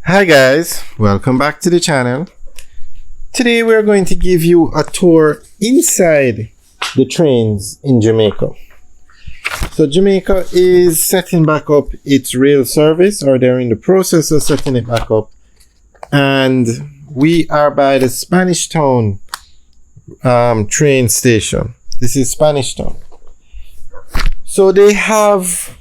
Hi guys, welcome back to the channel. Today we're going to give you a tour inside the trains in Jamaica. So Jamaica is setting back up its rail service, or they're in the process of setting it back up. And we are by the Spanish Town train station. This is Spanish Town. So they have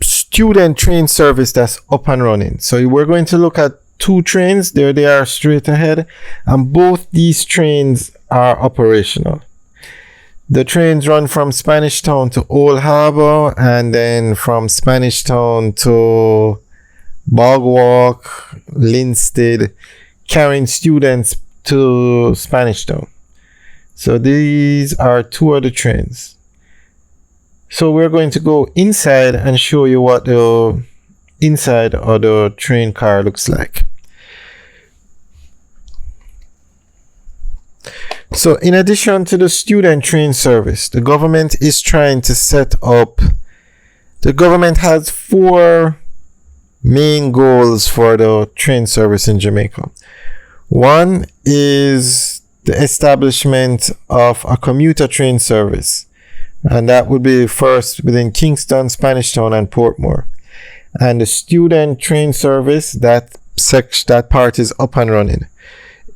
student train service that's up and running. So we're going to look at two trains. There they are straight ahead, and both these trains are operational. The trains run from Spanish Town to Old Harbour, and then from Spanish Town to Bogwalk, Linstead, carrying students to Spanish Town. So these are two of the trains. So we're going to go inside and show you what the inside of the train car looks like. So in addition to the student train service, the government is trying to set up, the government has four main goals for the train service in Jamaica. One is the establishment of a commuter train service. And that would be first within Kingston, Spanish Town, and Portmore. And the student train service, that part is up and running.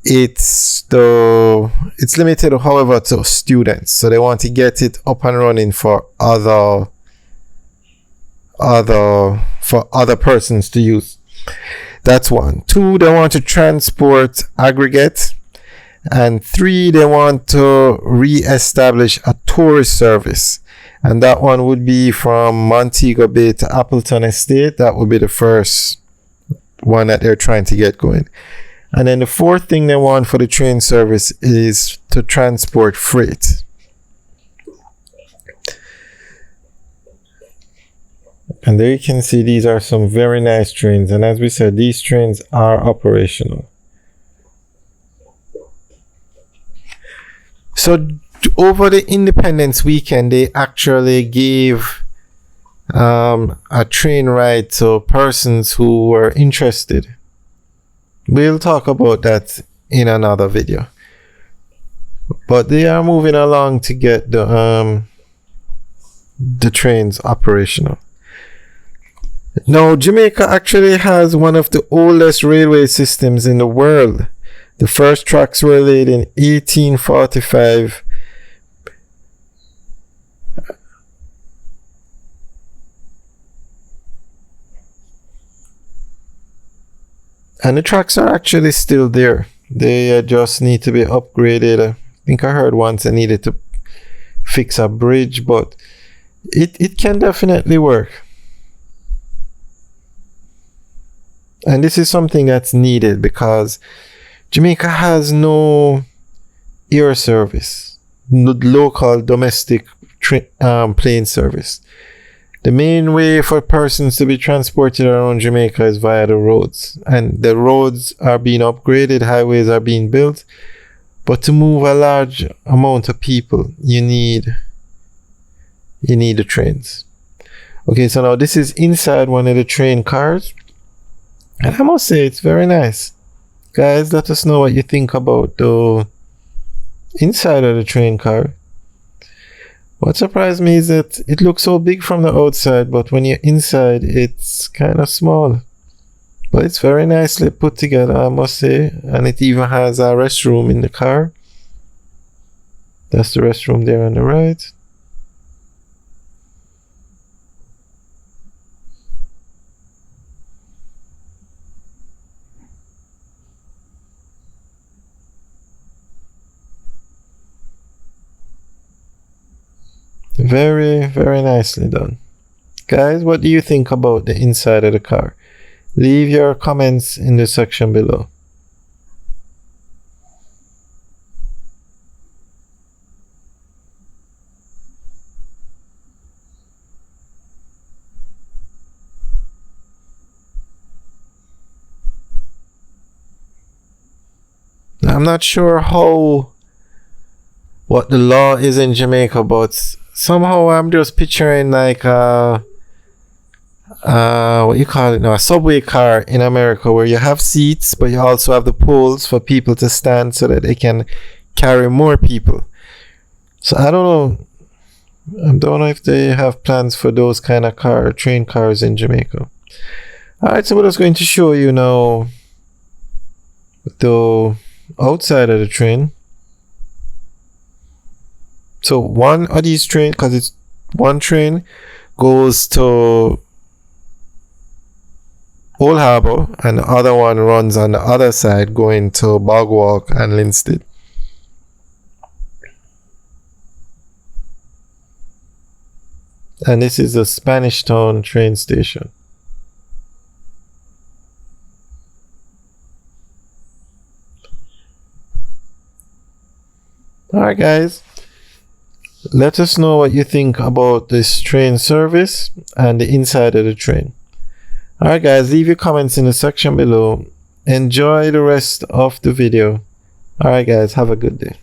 It's limited, however, to students. So they want to get it up and running for other persons to use. That's one. Two, they want to transport aggregate. And three, they want to re-establish a tourist service. And that one would be from Montego Bay to Appleton Estate. That would be the first one that they're trying to get going. And then the fourth thing they want for the train service is to transport freight. And there you can see these are some very nice trains. And as we said, these trains are operational. So over the Independence weekend, they actually gave a train ride to persons who were interested. We'll talk about that in another video. But they are moving along to get the trains operational. Now, Jamaica actually has one of the oldest railway systems in the world. The first tracks were laid in 1845. And the tracks are actually still there. They just need to be upgraded. I think I heard once they needed to fix a bridge, but it can definitely work. And this is something that's needed because Jamaica has no air service, no local domestic plane service. The main way for persons to be transported around Jamaica is via the roads. And the roads are being upgraded, highways are being built. But to move a large amount of people, you need the trains. Okay, so now this is inside one of the train cars. And I must say, it's very nice. Guys, let us know what you think about the inside of the train car. What surprised me is that it looks so big from the outside, but when you're inside, it's kind of small. But it's very nicely put together, I must say. And it even has a restroom in the car. That's the restroom there on the right. Very, very nicely done. Guys, what do you think about the inside of the car? Leave your comments in the section below. I'm not sure what the law is in Jamaica, but somehow I'm just picturing like a what you call it now, a subway car in America, where you have seats, but you also have the poles for people to stand so that they can carry more people. So I don't know if they have plans for those kind of train cars in Jamaica. Alright, so we're just going to show you now the outside of the train. So one of these trains, because it's one train, goes to Old Harbour, and the other one runs on the other side going to Bogwalk and Linstead. And this is the Spanish Town train station. Alright guys, let us know what you think about this train service and the inside of the train. Alright guys, leave your comments in the section below. Enjoy the rest of the video. Alright guys, have a good day.